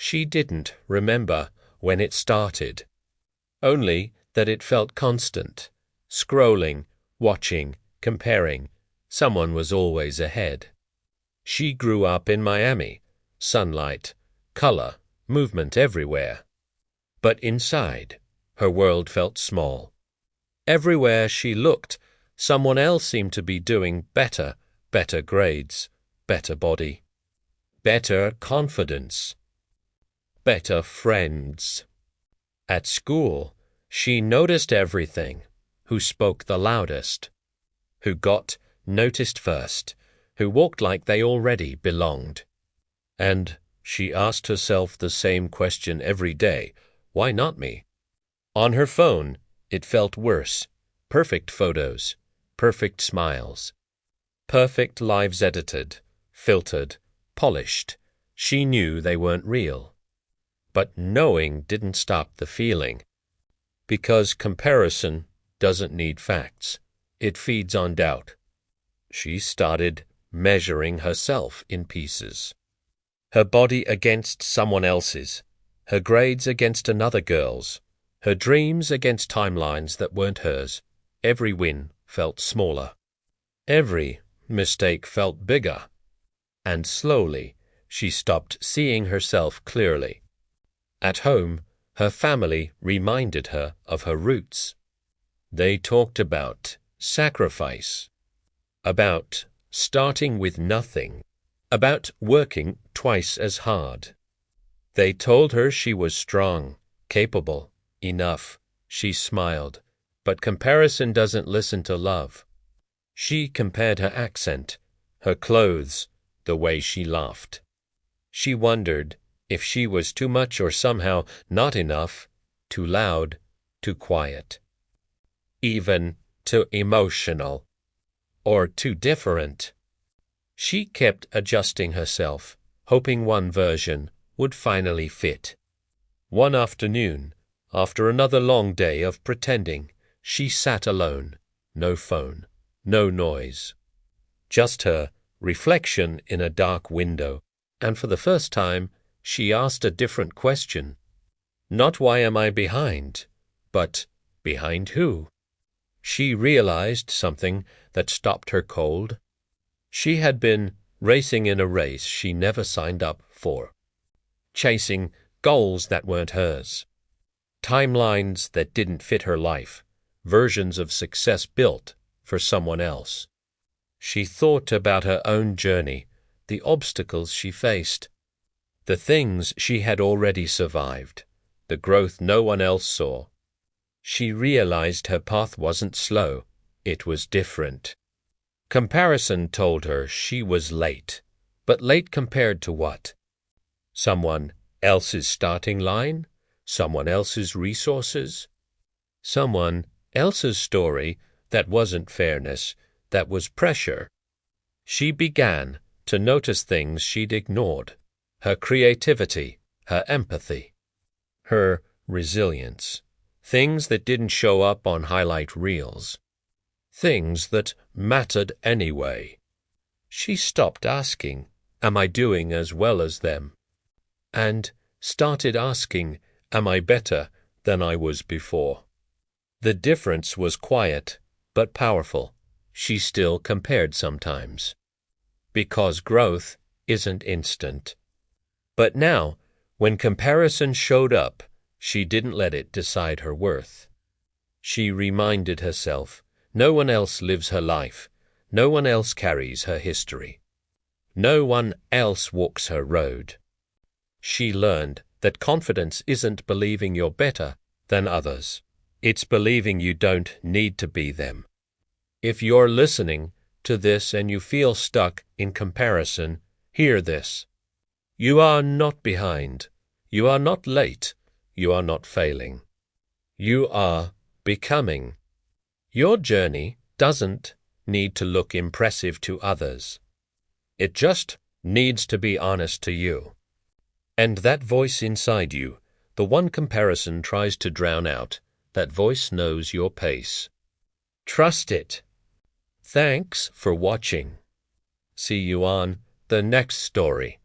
She didn't remember when it started, only that it felt constant. Scrolling, watching, comparing. Someone was always ahead. She grew up in Miami. Sunlight, color, movement everywhere. But inside, her world felt small. Everywhere she looked, someone else seemed to be doing better grades, better body, better confidence, better friends. At school, she noticed everything. Who spoke the loudest, who got noticed first, who walked like they already belonged. And she asked herself the same question every day, why not me? On her phone, it felt worse. Perfect photos, perfect smiles, perfect lives edited, filtered, polished. She knew they weren't real. But knowing didn't stop the feeling. Because comparison doesn't need facts. It feeds on doubt. She started measuring herself in pieces. Her body against someone else's, her grades against another girl's, her dreams against timelines that weren't hers. Every win felt smaller. Every mistake felt bigger. And slowly, she stopped seeing herself clearly. At home, her family reminded her of her roots. They talked about sacrifice, about starting with nothing, about working twice as hard. They told her she was strong, capable, enough. She smiled, but comparison doesn't listen to love. She compared her accent, her clothes, the way she laughed. She wondered if she was too much or somehow not enough, too loud, too quiet, even too emotional, or too different. She kept adjusting herself, hoping one version would finally fit. One afternoon, after another long day of pretending, she sat alone, no phone, no noise. Just her reflection in a dark window, and for the first time, she asked a different question. Not why am I behind, but behind who? She realized something that stopped her cold. She had been racing in a race she never signed up for, chasing goals that weren't hers, timelines that didn't fit her life, versions of success built for someone else. She thought about her own journey, the obstacles she faced, the things she had already survived, the growth no one else saw. She realized her path wasn't slow, it was different. Comparison told her she was late, but late compared to what? Someone else's starting line? Someone else's resources? Someone else's story that wasn't fairness, that was pressure. She began to notice things she'd ignored, her creativity, her empathy, her resilience, things that didn't show up on highlight reels, things that mattered anyway. She stopped asking, am I doing as well as them? And started asking, am I better than I was before? The difference was quiet, but powerful. She still compared sometimes, because growth isn't instant. But now, when comparison showed up, she didn't let it decide her worth. She reminded herself, no one else lives her life, no one else carries her history, no one else walks her road. She learned that confidence isn't believing you're better than others. It's believing you don't need to be them. If you're listening to this and you feel stuck in comparison, hear this. You are not behind. You are not late. You are not failing. You are becoming. Your journey doesn't need to look impressive to others. It just needs to be honest to you. And that voice inside you, the one comparison tries to drown out, that voice knows your pace. Trust it. Thanks for watching. See you on the next story.